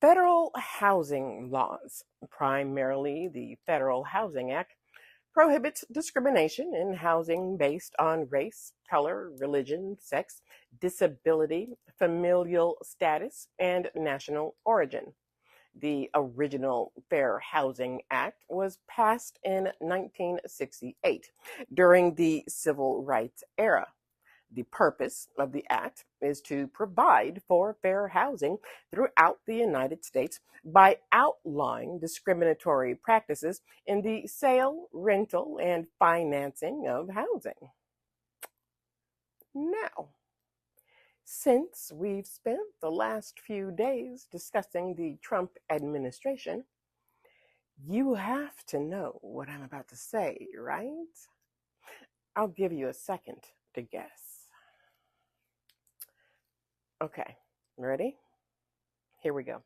Federal housing laws, primarily the Federal Housing Act, prohibits discrimination in housing based on race, color, religion, sex, disability, familial status, and national origin. The original Fair Housing Act was passed in 1968 during the Civil Rights era. The purpose of the act is to provide for fair housing throughout the United States by outlawing discriminatory practices in the sale, rental, and financing of housing. Now, since we've spent the last few days discussing the Trump administration, you have to know what I'm about to say, right? I'll give you a second to guess. Okay, ready? Here we go.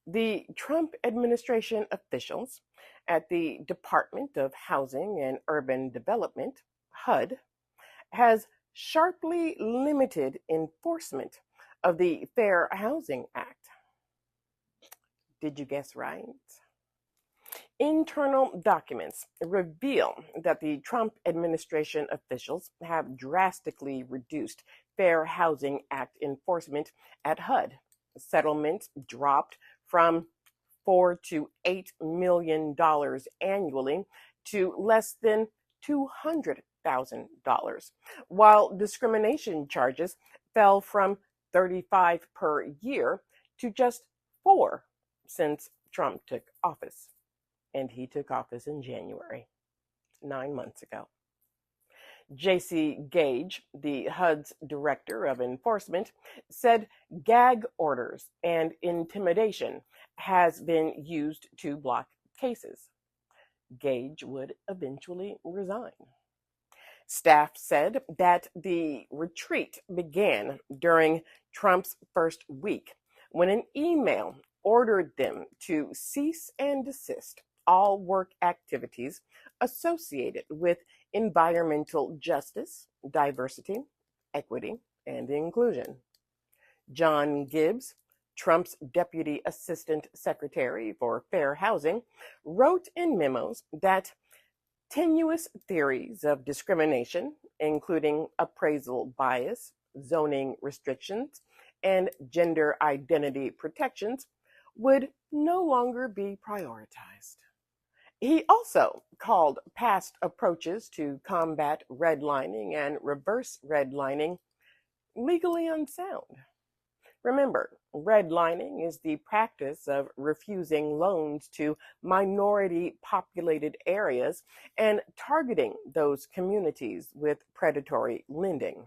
The Trump administration officials at the Department of Housing and Urban Development, HUD, has sharply limited enforcement of the Fair Housing Act. Did you guess right? Internal documents reveal that the Trump administration officials have drastically reduced Fair Housing Act enforcement at HUD. Settlements dropped from $4 to $8 million annually to less than $200,000, while discrimination charges fell from 35 per year to just 4 since Trump took office. And he took office in January, 9 months ago. J.C. Gage, the HUD's director of enforcement, said gag orders and intimidation has been used to block cases. Gage would eventually resign. Staff said that the retreat began during Trump's first week when an email ordered them to cease and desist all work activities associated with environmental justice, diversity, equity, and inclusion. John Gibbs, Trump's Deputy Assistant Secretary for Fair Housing, wrote in memos that tenuous theories of discrimination, including appraisal bias, zoning restrictions, and gender identity protections, would no longer be prioritized. He also called past approaches to combat redlining and reverse redlining legally unsound. Remember, redlining is the practice of refusing loans to minority-populated areas and targeting those communities with predatory lending.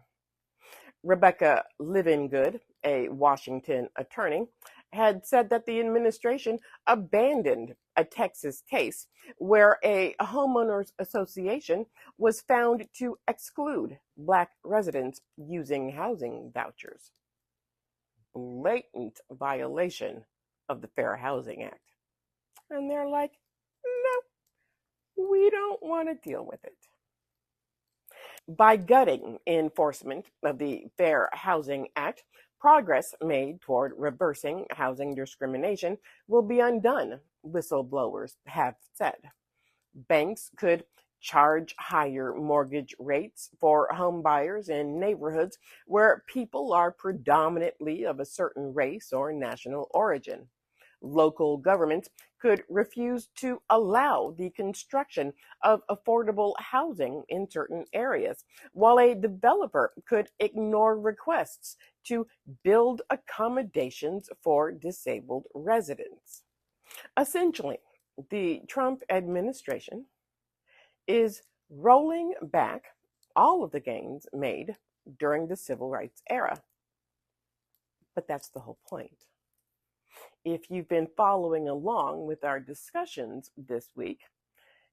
Rebecca Livingood, a Washington attorney, had said that the administration abandoned a Texas case where a homeowners association was found to exclude Black residents using housing vouchers. Blatant violation of the Fair Housing Act. And they're like, no, we don't want to deal with it. By gutting enforcement of the Fair Housing Act, progress made toward reversing housing discrimination will be undone, whistleblowers have said. Banks could charge higher mortgage rates for homebuyers in neighborhoods where people are predominantly of a certain race or national origin. Local governments could refuse to allow the construction of affordable housing in certain areas, while a developer could ignore requests to build accommodations for disabled residents. Essentially, the Trump administration is rolling back all of the gains made during the civil rights era. But that's the whole point. If you've been following along with our discussions this week,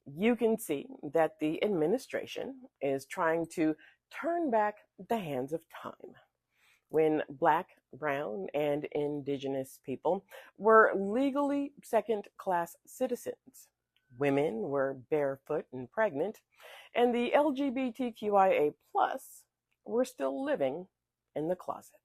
you can see that the administration is trying to turn back the hands of time when Black, brown, and indigenous people were legally second-class citizens. Women were barefoot and pregnant, and the LGBTQIA+ were still living in the closet.